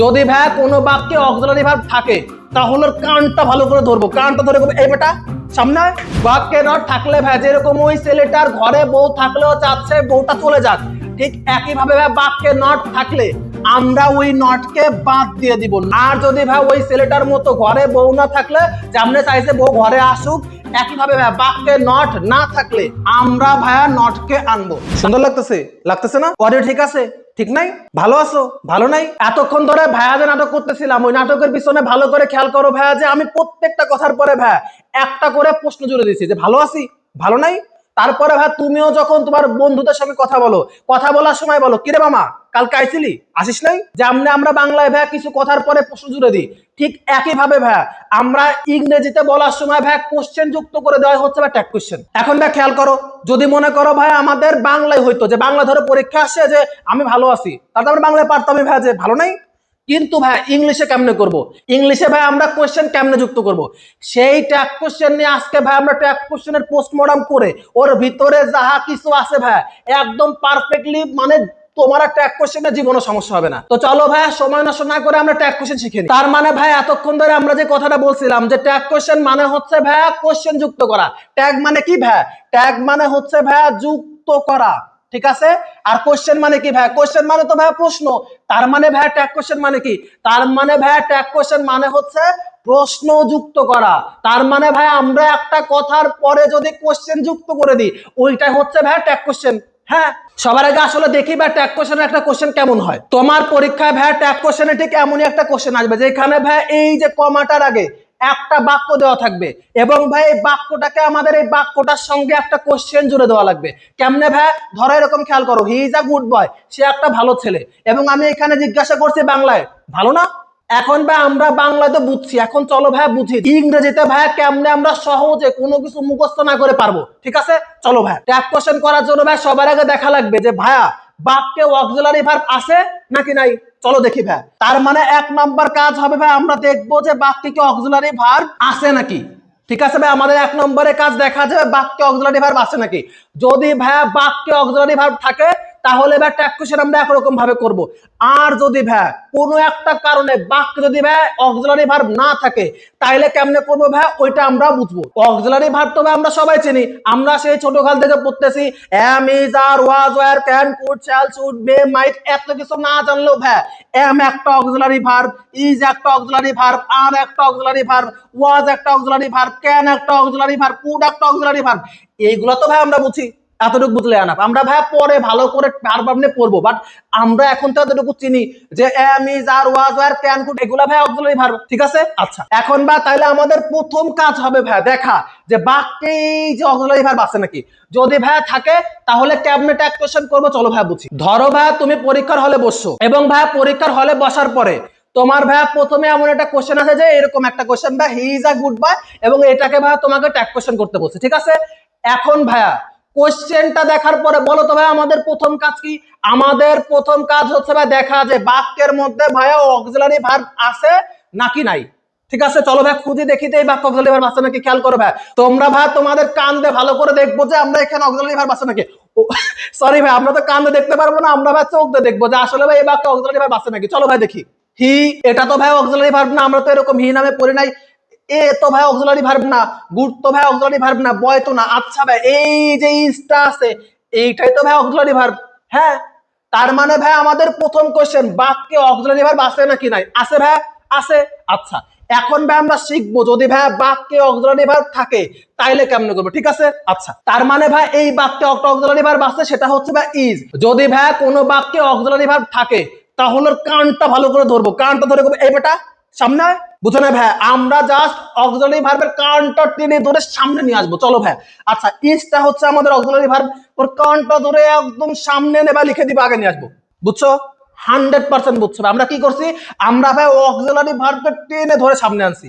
যদি ভাই কোনো বাক্যে অক্সিলারি ভার্ব থাকে তাহলে কানটা ভালো করে ধরবো, কানটা ধরে এই বেটা সামনে আয়। বাক্যে নট থাকলে ভাই যেরকম ওই ছেলেটার ঘরে বউ থাকলেও চাচ্ছে বউটা চলে যাক, ঠিক একই ভাবে ভাই বাক্যে নট থাকলে আমরা ওই নটকে বাদ দিয়ে দিব। আর যদি ভাই ওই ছেলেটার মতো ঘরে বউ না থাকলে যেমনে চাইছে বউ ঘরে আসুক, একইভাবে ভাই বাক্যে নট না থাকলে আমরা ভাইয়া নটকে আনবো। সুন্দর লাগতেছে? লাগতেছে না? অডিও ঠিক আছে? ঠিক নাই? ভালো আছো? ভালো নাই? এতক্ষণ ধরে ভাইয়া যে নাটক করতেছিলাম ওই নাটকের পিছনে ভালো করে খেয়াল করো ভাইয়া, যে আমি প্রত্যেকটা কথার পরে ভাইয়া একটা করে প্রশ্ন জুড়ে দিচ্ছি যে ভালো আছি, ভালো নাই। তারপরে ভাই তুমিও যখন তোমার বন্ধুদের সঙ্গে কথা বলো, কথা বলার সময় বলো কিরে মামা কালকে আইছিলি, আসিস নাই। যেমনি আমরা বাংলায় ভাইয়া কিছু কথার পরে প্রশ্ন জুড়ে দিই, ঠিক একই ভাবে ভাইয়া আমরা ইংরেজিতে বলার সময় ভাইয়া কোশ্চেন যুক্ত করে দেওয়া হচ্ছে বা ট্যাগ কোশ্চেন। এখন ভাই খেয়াল করো, যদি মনে করো ভাই আমাদের বাংলায় হইতো যে বাংলা ধরে পরীক্ষা আসে যে আমি ভালো আছি, তাহলে আমরা বাংলায় পারতাম ভাইয়া যে ভালো নাই। কিন্তু ভাই ইংলিশে কেমনে করব, ইংলিশে ভাই আমরা কোশ্চেন কেমনে যুক্ত করব, সেই ট্যাগ কোশ্চেন নিয়ে আজকে ভাই আমরা ট্যাগ কোশ্চেনের পোস্টমর্টম করে ওর ভিতরে যাহা কিছু আছে ভাই একদম পারফেক্টলি, মানে তোমার ট্যাগ কোশ্চেনের জীবনে সমস্যা হবে না। তো চলো ভাই সময় নষ্ট না করে আমরা ট্যাগ কোশ্চেন শিখে নিই। তার মানে ভাই এতক্ষণ ধরে আমরা যে কথাটা বলছিলাম যে ট্যাগ কোশ্চেন মানে হচ্ছে ভাই কোশ্চেন যুক্ত করা। ট্যাগ মানে কি ভাই? ট্যাগ মানে হচ্ছে ভাই যুক্ত করা, ঠিক আছে। আর কোশ্চেন মানে কি ভাই? কোশ্চেন মানে তো ভাই প্রশ্ন। তার মানে ভাই ট্যাগ কোশ্চেন মানে কি? তার মানে ভাই ট্যাগ কোশ্চেন মানে হচ্ছে প্রশ্ন যুক্ত করা। তার মানে ভাই আমরা একটা কথার পরে যদি কোশ্চেন যুক্ত করে দিই ওইটাই হচ্ছে ভাই ট্যাগ কোশ্চেন। হ্যাঁ, সবার আগে আসলে দেখি ভাই ট্যাগ কোশ্চেনের একটা কোশ্চেন কেমন হয়। তোমার পরীক্ষায় ভাই ট্যাগ কোশ্চেনে ঠিক এমনই একটা কোশ্চেন আসবে যেখানে ভাই এই যে কমাটার আগে একটা বাক্য দেওয়া থাকবে এবং ভাই এই বাক্যটাকে আমাদের এই বাক্যটার সঙ্গে একটা কোশ্চেন জুড়ে দেওয়া লাগবে। কেমনে ভাই? ধরো এরকম খেয়াল করো, he is a good boy, সে একটা ভালো ছেলে, এবং আমি এখানে জিজ্ঞাসা করছি বাংলায় ভালো না। এখন ভাই আমরা বাংলায় তো বুঝছি, এখন চলো ভাই বুঝি ইংরেজিতে ভাই কেমনে আমরা সহজে কোনো কিছু মুখস্থ না করে পারবো। ঠিক আছে, চলো ভাই ট্যাগ কোশ্চেন করার জন্য ভাই সবার আগে দেখা লাগবে যে ভাইয়া বাক্যে অক্সিলারি ভার্ব আছে নাকি নাই। চলো দেখি ভাই। তার মানে এক নাম্বার কাজ হবে ভাই আমরা দেখবো যে বাক্যে কি অক্সিলারি ভার্ব আছে নাকি। ঠিক আছে ভাই, আমাদের এক নম্বরে কাজ দেখা যাবে বাক্যে অক্সিলারি ভার্ব আছে নাকি। যদি ভাই বাক্যে অক্সিলারি ভার্ব থাকে তাহলে ভাই ট্যাগ কোশ্চেন আমরা একরকম ভাবে করব। আর যদি ভাই কোনো একটা কারণে বাক্যে যদি ভাই অক্সিলারি ভার্ব না থাকে তাইলে কেমনে করবো ভাই ওইটা আমরা বুঝবো। অক্সিলারি ভার্ব তো ভাই আমরা সবাই চিনি, আমরা সেই ছোটকাল থেকে পড়তেছি am is are was were can could shall should may might, এত কিছু না জানলেও ভাই এম একটা অক্সিলারি ভার্ব, ইজ একটা অক্সিলারি ভার্ব, আর একটা অক্সিলারি ভার্ব, ওয়াজ একটা অক্সিলারি ভার্ব, ক্যান একটা অক্সিলারি ভার্ব, কুড একটা অক্সিলারি ভার্ব, এইগুলো তো ভাই আমরা বুঝি। এতটুকু বুঝলে আনাপ, আমরা ভাই পরে ভালো করে ভার্ব নিয়ে পড়বো, বাট আমরা এখন তো এতটুকু চিনি যে am is are was were can could এগুলা ভাই অক্সিলারি ভার্ব। ঠিক আছে, আচ্ছা এখন ভাই তাহলে আমাদের প্রথম কাজ হবে ভাই দেখা যে বাক্যে এই যে অক্সিলারি ভার্ব আছে নাকি। যদি ভাই থাকে তাহলে কেমনে ট্যাগ কোশ্চেন করবো চলো ভাই বুঝি। ধরো ভাই তুমি পরীক্ষার হলে বসছো এবং ভাই পরীক্ষার হলে বসার পরে তোমার ভাইয়া প্রথমে এমন একটা কোশ্চেন আছে যে এরকম একটা কোশ্চেন ভাই হি ইজ আ গুড বয়, এবং এটাকে ভাইয়া তোমাকে ট্যাগ কোশ্চেন করতে বলছে। ঠিক আছে, এখন ভাইয়া কোশ্চেনটা দেখার পরে বলো তো ভাই আমাদের প্রথম কাজ কি। আমাদের প্রথম কাজ হচ্ছে ভাই দেখা যে বাক্যের মধ্যে ভাইয়া অক্সিলারি ভার্ব আছে নাকি নাই। ঠিক আছে, চলো ভাই খুঁজে দেখি এই বাক্য অক্সিলারি ভার্ব আছে নাকি। খেয়াল করো ভাই, তোমরা ভাই তোমাদের কান দিয়ে ভালো করে দেখবো যে আমরা এখানে অক্সিলারি ভার্ব আছে নাকি। সরি ভাই, আমরা তো কান দিয়ে দেখতে পারবো না, আমরা ভাই চোখ দিয়ে দেখবো যে আসলে ভাই এই বাক্য অক্সিলারি ভার্ব আছে নাকি। চলো ভাই দেখি। হি, এটা তো ভাই অক্সিলারি ভার্ব না, আমরা তো এরকম হি নামে পড়ি নাই। এ তো ভাই অক্সিলারি ভার্ব না, গুড তো ভাই অক্সিলারি ভার্ব না, বয় তো না। আচ্ছা ভাই এই যে ইজটা আছে এইটাই তো ভাই অক্সিলারি ভার্ব। হ্যাঁ, তার মানে ভাই আমাদের প্রথম কোশ্চেন বাক্যে অক্সিলারি ভার্ব আছে নাকি নাই। আছে ভাই, আছে। আচ্ছা এখন ভাই আমরা শিখবো যদি ভাই বাক্যে অক্সিলারি ভার্ব থাকে তাইলে কেমনে করবো। ঠিক আছে, আচ্ছা তার মানে ভাই এই বাক্যে অক্সিলারি ভার্ব আছে সেটা হচ্ছে ভাই ইজ। যদি ভাই কোনো বাক্যে অক্সিলারি ভার্ব থাকে তাহলে কানটা ভালো করে ধরবো, কানটা ধরে এই বেটা সামনে বুঝো না ভাই, আমরা জাস্ট অক্সিলারি ভার্বের কানটা টেনে ধরে সামনে নিয়ে আসবো। চলো ভাই, আচ্ছা ইজটা হচ্ছে আমাদের অক্সিলারি ভার্ব, ওর কানটা ধরে একদম সামনে নেবা লিখে দিবা আগে নিয়ে আসবো। বুঝছো? 100% বুঝছো। আমরা কি করছি, আমরা ভাই অক্সিলারি ভার্বকে টেনে ধরে সামনে আনছি।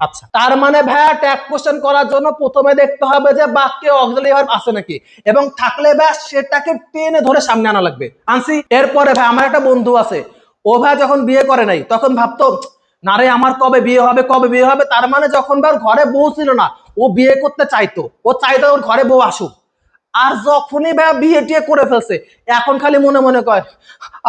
আচ্ছা তার মানে ভাই ট্যাগ কোশ্চেন করার জন্য প্রথমে দেখতে হবে যে বাক্যে অক্সিলারি ভার্ব আছে নাকি, এবং থাকলে ভাই সেটাকে টেনে ধরে সামনে আনা লাগবে। আনছি। এরপরে ভাই আমার একটা বন্ধু আছে, ও ভাই যখন বিয়ে করে নাই তখন ভাবতো না রে আমার কবে বিয়ে হবে কবে বিয়ে হবে। তার মানে যখন ভাই ঘরে বউ ছিল না ও বিয়ে করতে চাইতো, ও চাইতো ওর ঘরে বউ আসুক। আর যখনই ভাইয়া বিয়ে টিয়ে করে ফেলছে এখন খালি মনে মনে কয়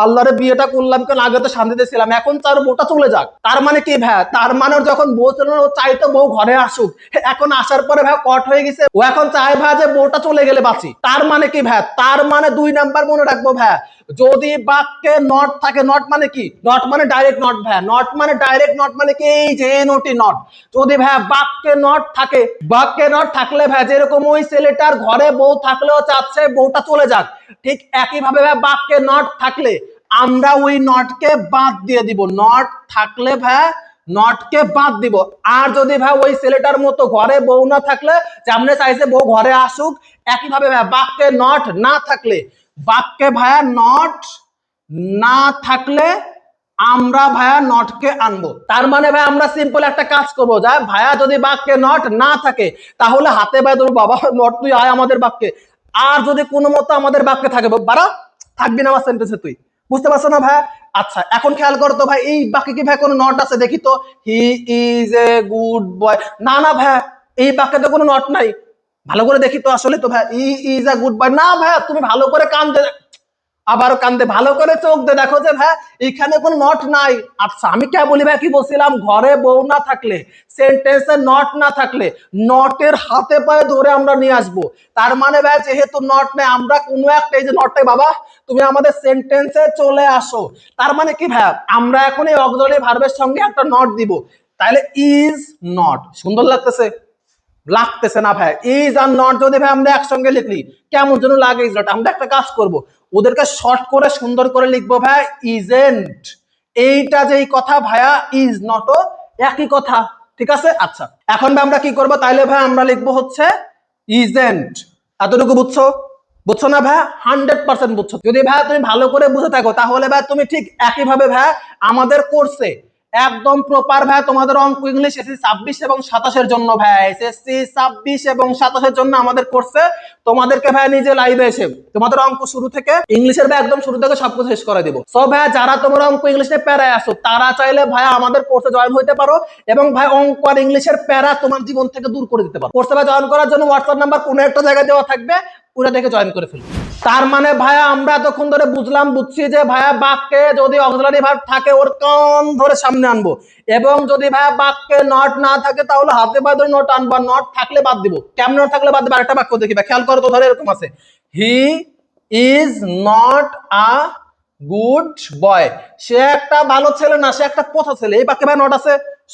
আল্লাহরে বিয়েটা করলাম কেন, আগে তো শান্তিতে ছিলাম, এখন তার বউটা চলে যাক। তার মানে কি ভাইয়া, তার মানে ওর যখন বউ ছিল না, ও চাইতো বউ ঘরে আসুক, এখন আসার পরে ভাইয়া কট হয়ে গেছে, ও এখন চায় ভাইয়া যে বউটা চলে গেলে বাঁচি। তার মানে কি ভাইয়া, তার মানে 2 নাম্বার মনে রাখবো ভাইয়া, যদি বাক্যে নট থাকে, নট মানে কি, নট মানে ডাইরেক্ট নট ভাইয়া, নট মানে ডাইরেক্ট নট মানে কি, এই যে নটি নট, যদি ভাইয়া বাক্যে নট থাকে, বাক্যে নট থাকলে ভাইয়া যেরকম ওই ছেলেটার ঘরে বউ থাকলেও চাচ্ছে বউটা চলে যাক, ঠিক একইভাবে ভাইয়া বাক্যে নট থাকলে আমরা ওই নটকে বাদ দিয়ে দিব, নট থাকলে ভাইয়া নটকে বাদ দিব। আর যদি ভাই ওই ছেলেটার মতো ঘরে বউ না থাকলে, যেমন চাইছে বউ ঘরে আসুক, একইভাবে ভাইয়া বাক্যে নট না থাকলে, বাক্যে ভাইয়া নট না থাকলে আমরা ভাইয়া নটকে আনবো। তার মানে ভাই আমরা সিম্পল একটা কাজ করবো, যা ভাইয়া যদি বাক্যে নট না থাকে তাহলে হাতে ভাই ধরো বাবা নট তুই আয় আমাদের বাক্যে, আর যদি কোনো মতো আমাদের বাক্যে থাকে বাড়া থাকবি না আমার সেন্টেন্সে তুই, বুঝতে পারছো না ভাই? আচ্ছা এখন খেয়াল করো তো ভাই, এই বাক্যে কি ভাই কোনো নট আছে দেখি তো, he is a good boy, না না ভাই এই বাক্যে তো কোনো নট নাই, ভালো করে দেখি তো আসলে তো ভাই, he is a good boy, না ভাই তুমি ভালো করে কান দে, আবারও কান্দে, ভালো করে চোখ দিয়ে দেখো যে ভাই এখানে কোনো নট নাই। আচ্ছা আমি কে বলি ভাই, কি বলছিলাম, ঘরে বউ না থাকলে, সেন্টেন্সে নট না থাকলে নটের হাতে পায়ে ধরে আমরা নিয়ে আসবো। তার মানে ভাই যেহেতু নট নেই, আমরা কোনো একটা, এই যে নটটাই বাবা তুমি আমাদের সেন্টেন্সে চলে আসো, তার মানে কি ভাই আমরা এখন এই অক্সিলারি ভার্বের সঙ্গে একটা নট দিব, তাহলে ইজ নট, সুন্দর লাগতেছে? লাগতেছে না ভাই? ইজ আর নট যদি ভাই আমরা একসঙ্গে লিখলি কেমন যেন লাগে ইজ নট। আমরা একটা কাজ করব, ওদেরকে শর্ট করে সুন্দর করে লিখবো ভাই ইজেন্ট, এইটা যেই কথা ভাইয়া ইজ নটও একই কথা, ঠিক আছে? আচ্ছা এখন ভাই আমরা কি করব, তাইলে ভাই আমরা লিখবো হচ্ছে ইজেন্ট, এতটুকু বুঝছো? বুঝছো না ভাই? 100% বুঝছো। যদি ভাই তুমি ভালো করে বুঝে থাকো তাহলে ভাই তুমি ঠিক একইভাবে ভাই আমাদের কোর্সে একদম প্রপার ভাই তোমাদের অঙ্ক ইংলিশ এসএসসি 26 এবং 27 এর জন্য ভাই, এসএসসি 26 এবং 27 এর জন্য আমাদের কোর্সে তোমাদেরকে ভাই নিজে লাইভে এসে তোমাদের অঙ্ক শুরু থেকে ইংলিশের ভাই একদম শুরু থেকে সবকিছু শেষ করে দেব। সো ভাই যারা তোমরা অঙ্ক ইংলিশে প্যারায় আসো তারা চাইলে ভাই আমাদের কোর্সে জয়েন হইতে পারো এবং ভাই অঙ্ক আর ইংলিশের প্যারা তোমার জীবন থেকে দূর করে দিতে পারো। কোর্সে ভাই জয়েন করার জন্য হোয়াটসঅ্যাপ নাম্বার কোনো একটা জায়গায় দেওয়া থাকবে, পুরো দেখে জয়েন করে ফেলবে। তার মানে ভাইয়া আমরা এতক্ষণ ধরে বুঝছি যে ভাইয়া বাক্যে যদি অক্সিলারি ভার্ব থাকে ওর কান ধরে সামনে আনবো, এবং যদি ভাইয়া বাক্যে নট না থাকে তাহলে হাতে পায়ে ধরে নট আনবো, নট থাকলে বাদ দিব। কেমন নট থাকলে বাদ দিব? আরেকটা বাক্য দেখি ভাই, খেয়াল করো তো, ধরে এরকম আছে, he is not a good boy, সে একটা ভালো ছেলে না, সে একটা পচা ছেলে, এই বাক্যে ভাই নট আছে,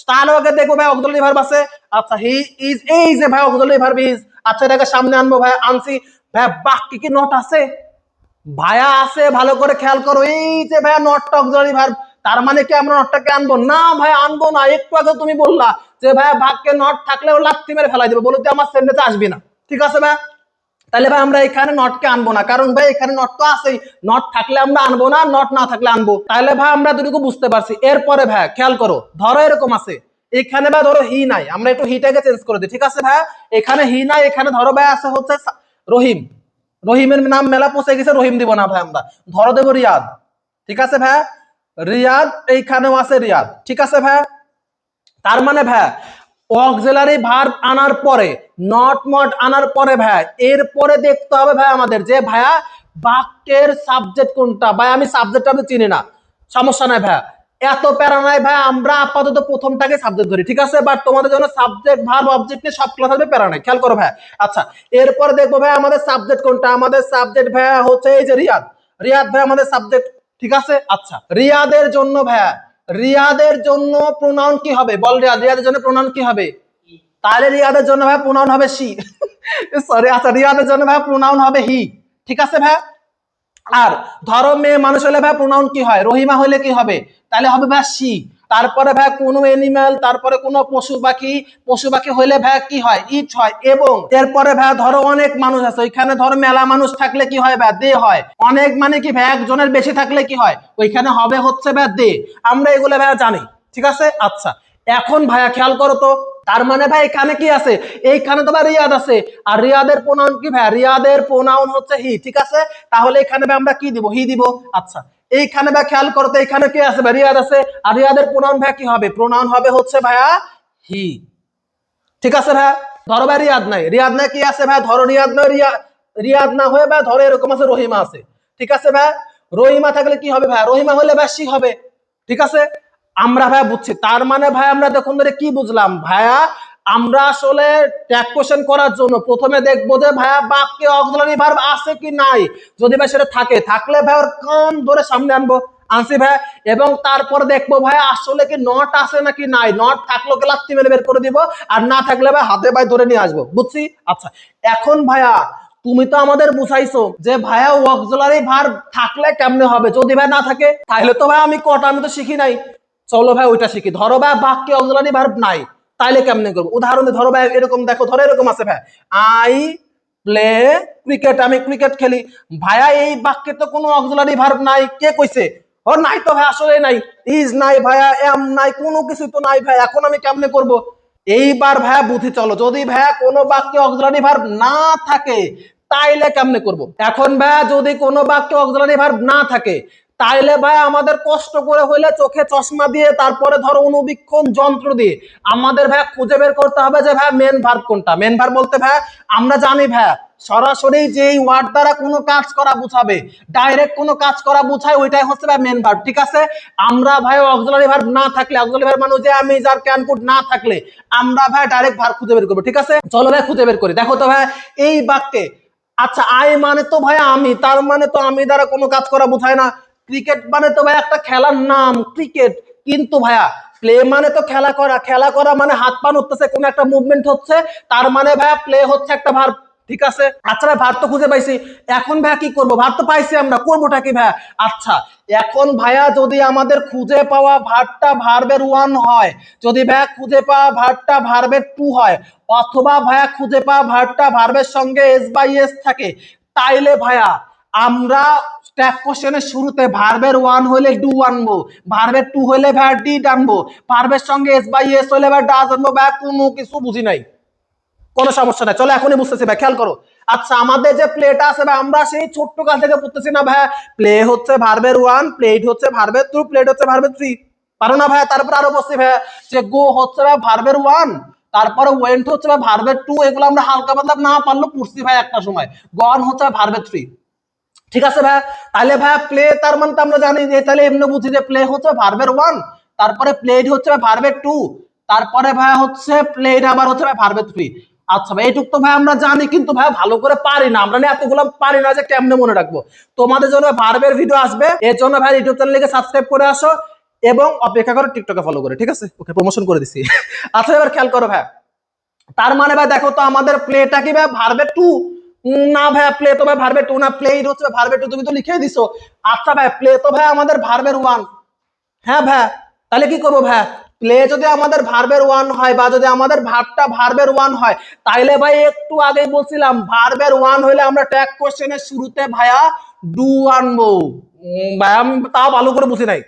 তাহলে আগে দেখবো ভাই অক্সিলারি ভার্ব আছে। আচ্ছা হি ইজ, এই যে ভাই অক্সিলারি ভার্ব ইজ, আচ্ছা এটাকে সামনে আনবো ভাই, আনছি ভাই, বাক্যে কি নট আছে? ভাইয়া আছে, ভালো করে খেয়াল করো, এই যে ভাইয়া নটটা অক্সিলারি ভার্ব, তার মানে কি আমরা নটটাকে আনবো না? ভাই আনবো না, একটু আগে তুমি বললা যে ভাইয়া বাক্যে নট থাকলে ও লাত্তি মেরে ফেলাই দেবে, বলতে আমার সেন্টেন্সে আসবে না, ঠিক আছে ভাই? তাহলে ভাই আমরা এখানে নটকে আনবো না, কারণ ভাই এখানে নট তো আছেই, নট থাকলে আমরা আনবো না, নট না থাকলে আনবো। তাহলে ভাই আমরা দুটুকু বুঝতে পারছি। এরপরে ভাই খেয়াল করো, ধরো এরকম আছে, এখানে ভাই ধরো হি নাই, আমরা একটু হিটাকে চেঞ্জ করে দিই, ঠিক আছে ভাই? এখানে হি নাই, এখানে ধরো ভাই আছে হচ্ছে রহিম, রহিমের নাম মেলা পচে গেছে, রহিম দিব না ভাই, আমরা ধরো দেবো রিয়াদ, ঠিক আছে ভাই? রিয়াদ, এইখানেও আছে রিয়াদ, ঠিক আছে ভাই? তার মানে ভাই অক্সিলারি ভার্ব আনার পরে, নট মট আনার পরে ভাই এরপরে দেখতে হবে ভাই আমাদের যে ভাইয়া বাক্যের সাবজেক্ট কোনটা। ভাই আমি সাবজেক্টটা আমি চিনি না, সমস্যা নাই ভাই, এত প্যারা নাই ভাই, আমরা আপাতত প্রথমটাকে সাবজেক্ট ধরি, ঠিক আছে? বাট তোমাদের জন্য সাবজেক্ট ভার্ব অবজেক্ট নিয়ে সব ক্লাস হবে, প্যারা নাই, খেয়াল করো ভাই। আচ্ছা এরপর দেখবো ভাই আমাদের সাবজেক্ট কোনটা, আমাদের সাবজেক্ট ভাই হচ্ছে এই যে রিয়াদ, রিয়াদ ভাই আমাদের সাবজেক্ট, ঠিক আছে? আচ্ছা রিয়াদের জন্য ভাইয়া, রিয়াদের জন্য প্রোনাউন কি হবে বল, রিয়াদ, রিয়াদের জন্য প্রোনাউন কি হবে? তাহলে রিয়াদের জন্য ভাই প্রোনাউন হবে সি, সরি, আচ্ছা রিয়াদের জন্য ভাই প্রোনাউন হবে হি, ঠিক আছে ভাই? আর ধরো মেয়ে মানুষ হলে ভাই প্রোনাউন কি হয়, রহিমা হলে কি হবে? তাহলে হবে ভাই সি। তারপরে ভাই কোনো এনিম্যাল, তারপরে কোনো পশু পাখি, পশু পাখি হলে ভাই কি হয়, ইট হয়। এবং এরপরে ভাই ধরো অনেক মানুষ আছে, ওইখানে ধরো মেলা মানুষ থাকলে কি হয় ভাই, দে হয়। অনেক মানে কি ভাই একজনের বেশি থাকলে কি হয়, ওইখানে হবে হচ্ছে ভাই দে। আমরা এগুলো ভাই জানি, ঠিক আছে? আচ্ছা এখন ভাইয়া খেয়াল করো তো, তার মানে ভাই এখানে কি আছে, এইখানে তো ভাই রিয়াদ আছে, আর রিয়াদের প্রোনাউন কি ভাই, রিয়াদের প্রোনাউন হচ্ছে হি, ঠিক আছে? তাহলে এখানে ভাই আমরা কি দিব, হি দিব। আচ্ছা এইখানে ভাই খেয়াল করো তো, এখানে কি আছে ভাই, রিয়াদ আছে, আর রিয়াদের প্রোনাউন ভাই কি হবে, প্রোনাউন হবে হচ্ছে ভাইয়া হি, ঠিক আছে ভাই? ধরো ভাই রিয়াদ নাই, রিয়াদ নাই কি আছে ভাই, ধরো রিয়াদ নয়, রিয়াদ না হয়ে ভাই ধরো এরকম আছে রহিমা আছে, ঠিক আছে ভাই? রহিমা থাকলে কি হবে ভাই? রহিমা হলে ভাই সি হবে, ঠিক আছে? আমরা ভাই বুঝছি, তার মানে ভাই আমরা দেখুন ধরে কি বুঝলাম ভাইয়া, আমরা আসলে ট্যাগ কোশ্চেন করার জন্য প্রথমে দেখবো যে ভাইয়া বাক্যে অক্সিলারি ভার্ব আছে কি নাই। যদি ভাই সেটা থাকে, থাকলে ভাই ওর কান ধরে সামনে আনবো, আনছি ভাই। এবং তারপর দেখবো ভাই আসলে কি নট আছে নাকি নাই। নট থাকলে ওকে লাত্তি মেরে বের করে দিব, আর না থাকলে ভাই হাতে ভাই ধরে নিয়ে আসবো, বুঝছি? আচ্ছা, এখন ভাইয়া তুমি তো আমাদের বুঝাইছো যে ভাইয়া অক্সিলারি ভার্ব থাকলে কেমনে হবে, যদি ভাই না থাকে তাহলে তো ভাই আমি কটা আমি তো শিখি নাই। চলো ভাই ওইটা শিখি। ধরো ভাই বাক্যে অক্সিলারি ভার্ব নাই, তাইলে কেমনে করবো? উদাহরণে ধরো ভাই এরকম দেখো, ধরো এরকম আছে ভাই, আই প্লে ক্রিকেট, আমি ক্রিকেট খেলি। ভাইয়া এই বাক্যে তো কোনো অক্সিলারি ভার্ব নাই, কে কইছে? ও নাই তো ভাই, আসলে নাই। ইজ নাই ভাইয়া, এম নাই, কোনো কিছু তো নাই ভাই, এখন আমি কেমনে করব? এইবার ভাইয়া বুঝি চলো, যদি ভাইয়া কোনো বাক্যে অক্সিলারি ভার্ব না থাকে তাইলে কেমনে করব? এখন ভাইয়া যদি কোনো বাক্যে অক্সিলারি ভার্ব না থাকে তাইলে ভাই আমাদের কষ্ট করে হইলে চোখে চশমা দিয়ে তারপরে ধরো অনুবীক্ষণ যন্ত্র দিয়ে আমাদের ভাই খুঁজে বের করতে হবে যে ভাই মেন ভার্ব কোনটা। মেন ভার্ব বলতে ভাই আমরা জানি ভাই সরাসরি যেই ওয়ার্ড দ্বারা কোনো কাজ করা বুঝাবে, ডাইরেক্ট কোনো কাজ করা বুঝায়, ওইটাই হচ্ছে ভাই মেন ভার্ব, ঠিক আছে? আমরা ভাই অক্সিলারি ভার্ব না থাকলে, অক্সিলারি ভার্ব মানে যে আমি যার ক্যান কুড না থাকলে আমরা ভাই ডাইরেক্ট ভার্ব খুঁজে বের করবো, ঠিক আছে? চলো ভাই খুঁজে বের করি। দেখো তো ভাই এই বাক্যে, আচ্ছা আই মানে তো ভাই আমি, তার মানে তো আমি দ্বারা কোনো কাজ করা বোঝায় না। ক্রিকেট মানে তো ভাই একটা খেলার নাম ক্রিকেট, কিন্তু ভাইয়া প্লে মানে তো খেলা করা, খেলা করা মানে হাত পা উঠতেছে, কোন একটা মুভমেন্ট হচ্ছে, তার মানে ভাইয়া প্লে হচ্ছে একটা ভার্ব, ঠিক আছে? আচ্ছা ভাই ভার্ব তো খুঁজে পাইছি, এখন ভাইয়া কি করবো? ভার্ব তো পাইছি আমরা, করবোটা কি ভাইয়া? আচ্ছা এখন ভাইয়া যদি আমাদের খুঁজে পাওয়া ভার্বটা ভার্বের ওয়ান হয়, যদি ভাইয়া খুঁজে পাওয়া ভার্বটা ভার্বের টু হয়, অথবা ভাইয়া খুঁজে পাওয়া ভার্বটা ভার্বের সঙ্গে এস বাই এস থাকে, তাইলে ভাইয়া আমরা স্ট্যাক কোশ্চেনের শুরুতে ভার্বের ওয়ান হলে ডু আনবো, ভার্বের টু হলে ভাই ডিড আনবো, ভার্বের সঙ্গে এস বাই এস হলে ভাই ডাজ আনবো। ভাই কোনো কিছু বুঝি নাই, কোনো সমস্যা নাই, চলো এখনই বুঝতেছি ভাই, খেয়াল করো। আচ্ছা আমাদের যে প্লেটা আছে ভাই, আমরা সেই ছোট্ট কাল থেকে পড়তেছি না ভাই, প্লে হচ্ছে ভার্বের ওয়ান, প্লেট হচ্ছে ভার্বের টু, প্লেট হচ্ছে ভার্বের থ্রি, পারো না ভাই? তারপর আরো বলছি ভাই যে গো হচ্ছে ভাই ভার্বের ওয়ান, তারপরে ওয়েন্ট হচ্ছে ভাই ভার্বের টু, এগুলো আমরা হালকা পাতলা না পারলেও পড়ছি ভাই একটা সময়। গন হচ্ছে ভার্বের থ্রি, ঠিক আছে ভাই? তাহলে ভাই প্লে তার মানে তো আমরা জানি যে, তাহলে এমনি বুঝি যে প্লে হচ্ছে ভার্বের ওয়ান, তারপরে প্লেড হচ্ছে ভার্বের টু, তারপরে ভাই হচ্ছে প্লেড আবার হচ্ছে ভাই ভার্বের থ্রি। আচ্ছা ভাই এইটুক তো ভাই আমরা জানি, কিন্তু ভাই ভালো করে পারি না, আমরা এতগুলো পারি না যে কেমনে মনে রাখবো। তোমাদের জন্য ভার্বের ভিডিও আসবে, এর জন্য ভাই ইউটিউব চ্যানেলকে সাবস্ক্রাইব করে আসো এবং অপেক্ষা করো টিকটকে ফলো করে, ঠিক আছে? ওকে প্রমোশন করে দিছি। আচ্ছা এবার খেয়াল করো ভাই, তার মানে ভাই দেখো তো আমাদের প্লেটা কি ভাই ভার্বের টু? না ভাই প্লে তো ভাই ভার্বের টু না, প্লেড হচ্ছে ভার্বের টু, তুমি তো লিখেই দিছো। আচ্ছা ভাই প্লে তো ভাই আমাদের ভার্বের ওয়ান, হ্যাঁ ভাই, তাহলে কি করবো ভাই? প্লে যদি আমাদের ভার্বের ওয়ান হয় বা যদি আমাদের ভার্বটা ভার্বের ওয়ান হয়, তাইলে ভাই একটু আগেই বলছিলাম ভার্বের ওয়ান হইলে আমরা ট্যাগ কোশ্চেনের শুরুতে ভাইয়া ডু আনবো। ভাই আমি তাও ভালো করে বুঝি নাই,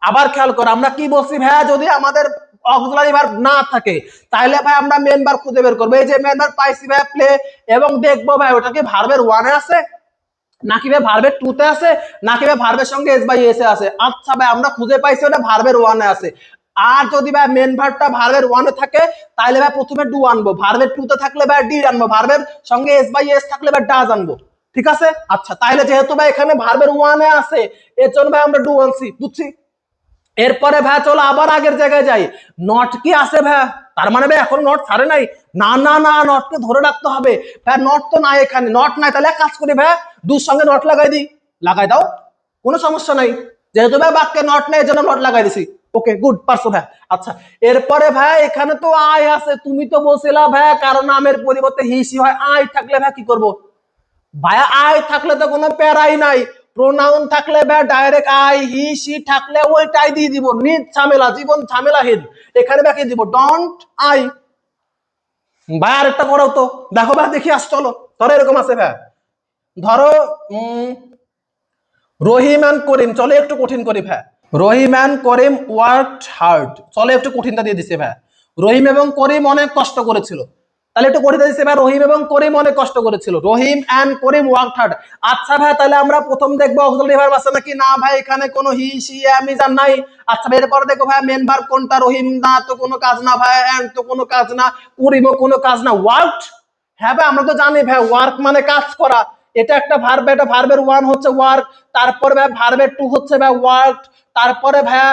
আবার খেয়াল করো আমরা কি বলছি ভাইয়া, যদি আমাদের অক্সিলারি ভার্ব না থাকে তাহলে ভাই আমরা মেন ভার্ব খুঁজে বের করবো। এই যে মেন ভার্ব পাইছি ভাই প্লে, এবং দেখবো ভাই ওটা কি ভার্বের ওয়ানে আছে নাকি ভাই ভার্বের টু তে আছে, নাকি ভাই ভার্বের সঙ্গে এস বাই এস এ আছে। আচ্ছা ভাই আমরা খুঁজে পাইছি ওটা ভার্বের ওয়ানে আছে, আর যদি ভাই মেন ভার্বটা ভার্বের ওয়ানে থাকে তাহলে ভাই প্রথমে ডু আনবো, ভার্বের টু তে থাকলে ভাই ডি আনবো, ভার্বের সঙ্গে এস বাই এস থাকলে ভাই ডাজ আনবো, ঠিক আছে? আচ্ছা তাহলে যেহেতু ভাই এখানে ভার্বের ওয়ানে আছে, এর জন্য ভাই আমরা ডু আনছি, বুঝছি? এরপরে ভাই চলো আবার আগের জায়গায় যাই, নট কি আছে ভাই? তার মানে ভাই এখন নট ছাড়ে নাই? না না না, নটকে ধরে রাখতে হবে ভাই, নট তো নাই এখানে, নট নাই, তাহলে এক কাজ করি ভাই দুর সঙ্গে নট লাগাই দিই, লাগাই দাও, কোনো সমস্যা নাই, যেহেতু ভাই বাক্যে নট নেই এর জন্য নট লাগাই দিছি। ওকে গুড, পারছো ভাই। আচ্ছা এরপরে ভাই এখানে তো আই আছে, তুমি তো বলছিলা ভাই কারণ নামের পরিবর্তে হি সি হয়, আই থাকলে ভাই কি করবো? ভাইয়া আই থাকলে তো কোনো প্যারাই নাই, প্রোনাউন থাকলে ভাই ডাইরেক্ট আই, হি সি থাকলে ওইটাই দিয়ে দিব, নিজ ঝামেলা, জীবন ঝামেলাহীন। এখানে বাকি দিব ডোন্ট আই। ভাই আরেকটা করো তো, দেখো ভাই দেখি আস, চলো ধরো এরকম আছে ভাই, ধরো রহিম অ্যান্ড করিম, চলো একটু কঠিন করি ভাই। রহিম অ্যান্ড করিম ওয়ার্কড হার্ড, চলো একটু কঠিনটা দিয়ে দিছে ভাই। রহিম এবং করিম অনেক কষ্ট করেছিল, তাহলে একটু কঠিনটা দিচ্ছে ভাই, রহিম এবং করিম অনেক কষ্ট করেছিল, রহিম অ্যান্ড করিম ওয়ার্কড হার্ড। আচ্ছা ভাই তাহলে আমরা প্রথম দেখবো অক্সিলারি ভার্ব আছে নাকি, না ভাই এখানে কোনো হি সি আমি জান নাই। আচ্ছা ভাই এরপর দেখো ভাই মেন ভার্ব কোনটা, রহিম না তো কোনো কাজ না ভাই, অ্যান্ড তো কোনো কাজ না, করিমও কোনো কাজ না, ওয়ার্কড, হ্যাঁ ভাই আমরা তো জানি ভাই ওয়ার্ক মানে কাজ করা, এটা একটা ভার্ব, এটা ভার্বের ওয়ান হচ্ছে ওয়ার্ক, তারপরে ভাই ভার্বের টু হচ্ছে ভাই ওয়ার্ক, তারপরে ভাইয়া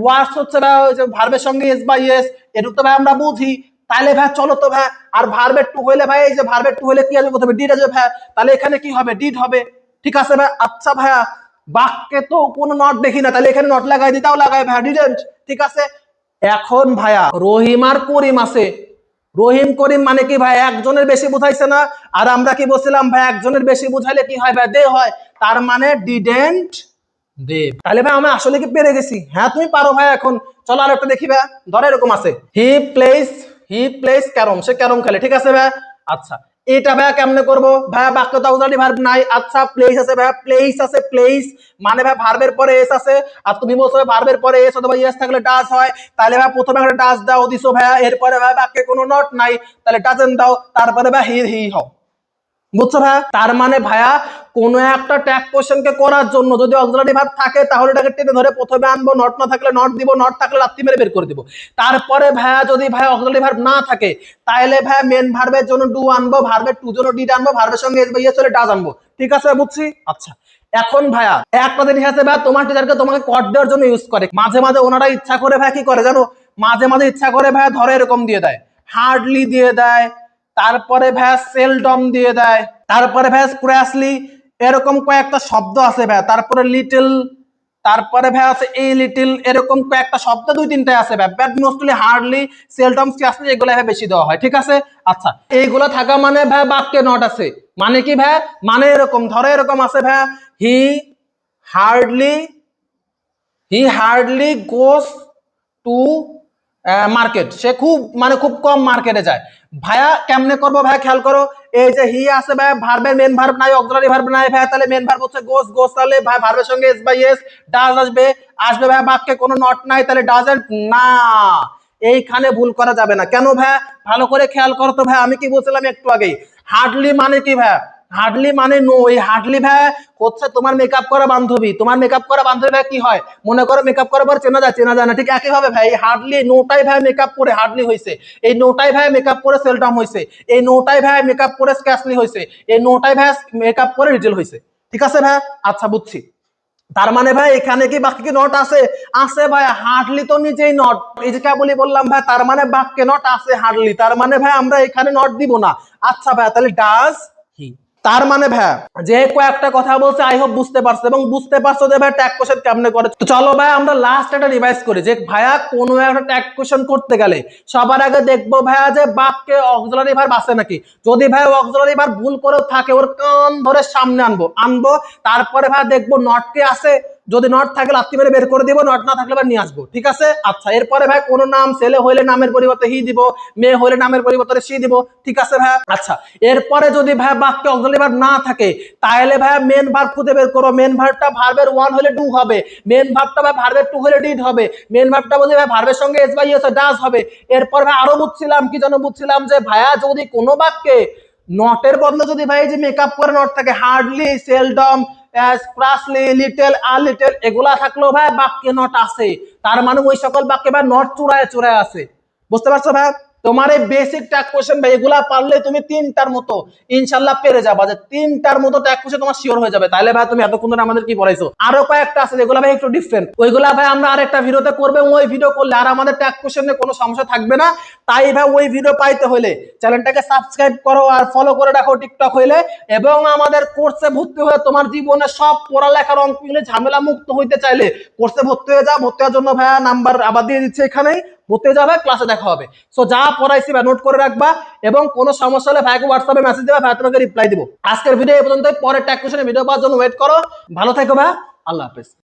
ওয়ার্কস হচ্ছে ভাই ওই যে ভার্বের সঙ্গে এস বাই এস, এটা তো ভাই আমরা বুঝি। তাহলে ভাই চলো তো ভাই, আর ভার্বের টু হইলে ভাই এই যে ভার্বের টু হইলে কি আসবে প্রথমে ডিড আসবে ভাই, তাহলে এখানে কি হবে ডিড হবে। ঠিক আছে ভাই। আচ্ছা ভাইয়া বাক্যে তো কোনো নট দেখি না, তাহলে এখানে নট লাগাই দিতাও লাগাই ভাইয়া ডিডেন্ট। ঠিক আছে। এখন ভাইয়া রহিম আর করিম আছে, রহিম করিম মানে কি ভাই একজনের বেশি বুঝাইছে না, আর আমরা কি বলছিলাম ভাই একজনের বেশি বুঝাইলে কি হয় ভাই দে হয়, তার মানে ডিডেন্ট দে। তাহলে ভাই আমি আসলে কি পেরে গেছি? হ্যাঁ তুমি পারো ভাই। এখন চলো আর একটা দেখি ভাই। ধরো এরকম আছে হি প্লেস ক্যারম, সে ক্যারম খেলে। ঠিক আছে ভাই। আচ্ছা এটা ভাই কেমনে করবো ভাই, বাক্য তো অক্সিলারি ভার্ব নাই। আচ্ছা প্লেস আছে ভাই, প্লেস আছে, প্লেস মানে ভাই ভার্বের পরে এস আছে, আর তুমি বলছো ভার্বের পরে এস অথবা ইয়েস থাকলে ডাজ হয়, তাহলে ভাই প্রথমে একটা ডাজ দাও দিছো ভাই, এরপরে ভাই বাক্যে কোনো নট নাই তাহলে ডাজেন্ট দাও, তারপরে ভাই হি হও। বুঝছো ভাইয়া? তার মানে ভাইয়া কোনো একটা ট্যাগ কোশ্চেনকে করার জন্য যদি অক্সিলারি ভার্ব থাকে তাহলে এটাকে টেনে ধরে প্রথমে আনবো, নট না থাকলে নট দিব, নট থাকলে লাত্তি মেরে বের করে দিব। তারপরে ভাইয়া যদি ভাই অক্সিলারি ভার্ব না থাকে তাহলে ভাইয়া মেন ভার্বের জন্য ডু আনবো, ভার্বের টু জন্য ডিড আনবো, ভার্বের সঙ্গে এস বা ইয়েস হলে ডাজ আনবো। ঠিক আছে বুঝছি। আচ্ছা এখন ভাইয়া একটা জিনিস আছে ভাই, তোমার টিচারকে তোমাকে কট দেওয়ার জন্য ইউজ করে, মাঝে মাঝে ওনারা ইচ্ছা করে ভাই কি করে জানো, মাঝে মাঝে ইচ্ছা করে ভাই ধরে এরকম দিয়ে দেয়, হার্ডলি দিয়ে দেয়, তারপরে ভাই সেলডম দিয়ে দেয়, তারপরে ভাই স্ক্র্যাচলি, এরকম কয়েকটা শব্দ আছে ভাই, তারপরে লিটল, তারপরে ভাই আছে এই লিটল, এরকম কয়েকটা শব্দ দুই তিনটা আছে ভাই, বাট মোস্টলি হার্ডলি সেলডম স্ক্র্যাচলি এগুলো ভাই বেশি দেওয়া হয়। ঠিক আছে। আচ্ছা এইগুলো থাকা মানে ভাই বাক্যে নট আছে, মানে কি ভাই, মানে এরকম ধরো এরকম আছে ভাই, he hardly goes to market, সে খুব মানে খুব কম মার্কেটে যায়। ভাইয়া কেমনে করবো ভাইয়া খেয়াল করো, এই যে হি আছে ভাই ভার্বের মেন ভার্ব নাই, অক্সিলারি ভার্ব নাই ভাই, তাহলে মেন ভার্ব হচ্ছে গোস, গোস তাহলে ভাই ভার্বের সঙ্গে এস বাই এস, ডাজ আসবে, আসবে ভাই বাক্যে কোনো নট নাই তাহলে ডাজেন্ট না। এইখানে ভুল করা যাবে না। কেন ভাই ভালো করে খেয়াল করো তো ভাই, আমি কি বলছিলাম একটু আগেই, হার্ডলি মানে কি ভাই, হার্ডলি মানে নো, এই হার্ডলি ভাই হচ্ছে তোমার মেকআপ করা বান্ধবী, তোমার মেকআপ করা বান্ধবী ভাই কি হয় মনে করো মেকআপ করার পর চেনা যায় না, ঠিক একই ভাবে ভাই হার্ডলি নোটাই ভাই মেকআপ করে হার্ডলি হয়েছে, এই নোটাই ভাই মেকআপ করে সেলডম হয়েছে, এই নোটাই ভাই মেকআপ করে স্ক্যাচলি হয়েছে, এই নোটাই ভাই মেকআপ করে রিটেল হয়েছে। ঠিক আছে ভাই। আচ্ছা বুঝছি। তার মানে ভাই এখানে কি বাক্যে কি নট আছে? আছে ভাই, হার্ডলি তো নিজেই নট, এই যে কেবলই বললাম ভাই, তার মানে বাক্যে নট আছে হার্ডলি, তার মানে ভাই আমরা এখানে নট দিব না। আচ্ছা ভাই তাহলে ডাজ হি, তার মানে ভাই যে কয়েকটা কথা বলছে আই হোপ বুঝতে পারছো, এবং বুঝতে পারছো যে ভাই ট্যাগ কোশ্চেন কেমনে করে। তো চলো ভাই আমরা লাস্ট একটা রিভাইজ করি, যে ভাইয়া কোনো একটা ট্যাগ কোশ্চেন করতে গেলে সবার আগে দেখবো ভাইয়া যে বাক্যে অক্সিলারি ভার্ব আছে নাকি, যদি ভাই অক্সিলারি ভার্ব ভুল করে থাকে ওর কান ধরে সামনে আনবো, তারপরে ভাই দেখবো নট কে আছে, যদি নট থাকে লাত্তি মেরে বের করে দিব, নট না থাকলে ভাই নিয়ে আসবো। ঠিক আছে। আচ্ছা এরপরে ভাই কোন নাম, ছেলে হইলে নামের পরিবর্তে হি দিব, মেয়ে হইলে নামের পরিবর্তে সি দিব। ঠিক আছে ভাই। আচ্ছা এরপরে যদি ভাই বাক্যে অক্সিলারি ভার্ব না থাকে তাহলে ভাই মেন ভার্ব খুঁজে বের করো, মেন ভার্বটা ভার্বের ওয়ান হলে ডু হবে, মেন ভার্বটা ভাই ভার্বের টু হলে ডিড হবে, মেন ভার্বটা বলতে ভাই ভার্বের সঙ্গে এস বাই এস ডাজ হবে। এরপর ভাই আরো বুঝছিলাম কি যেন বুঝছিলাম, যে ভাইয়া যদি কোনো বাক্যে নটের বদলে যদি ভাই যে মেকআপ করে নট থাকে, হার্ডলি, সেলডম, স্প্রাসলি, লিটল, আর লিটল এগুলা থাকলেও ভাই বাক্যে নট আছে, তার মানে ওই সকল বাক্যে ভাই নট চূড়ায় চূড়ায় আছে। বুঝতে পারছো ভাই? তোমার এই বেসিক ট্যাগ কোশ্চেন ভাই এগুলা পারলে তুমি তিনটার মতো ইনশাল্লাহ পেরে যাবা, যে তিনটার মতো ট্যাগ কোশ্চেন তোমার শিওর হয়ে যাবে। তাহলে ভাই তুমি এতক্ষণ ধরে আমাদের কি পড়াইছো, আরো কয়েকটা আছে যেগুলো ভাই একটু ডিফারেন্ট, ওইগুলা ভাই আমরা আরেকটা ভিডিওতে করবে, ওই ভিডিও করলে আর আমাদের ট্যাগ কোশ্চেনে কোনো সমস্যা থাকবে না। তাই ভাই ওই ভিডিও পাইতে হলে চ্যানেলটাকে সাবস্ক্রাইব করো আর ফলো করে রাখো টিকটক হইলে, এবং আমাদের কোর্সে ভর্তি হয়ে তোমার জীবনে সব পড়ালেখার অঙ্ক ইংরেজি ঝামেলা মুক্ত হইতে চাইলে কোর্সে ভর্তি হয়ে যাও। ভর্তি হওয়ার জন্য ভাইয়া নাম্বার আবার দিয়ে দিচ্ছে এখানেই, ভর্তি হয়ে যাবে, ক্লাসে দেখা হবে। সো যা পড়াইছি বা নোট করে রাখবা, এবং কোনো সমস্যা হলে ভাইকে হোয়াটসঅ্যাপে মেসেজ দেবা, ভাই তোমাকে রিপ্লাই দিব। আজকের ভিডিও এই পর্যন্ত, পরের ট্যাগ কোশ্চেনের ভিডিও পাওয়ার জন্য ওয়েট করো। ভালো থেকো ভাই, আল্লাহ হাফেজ।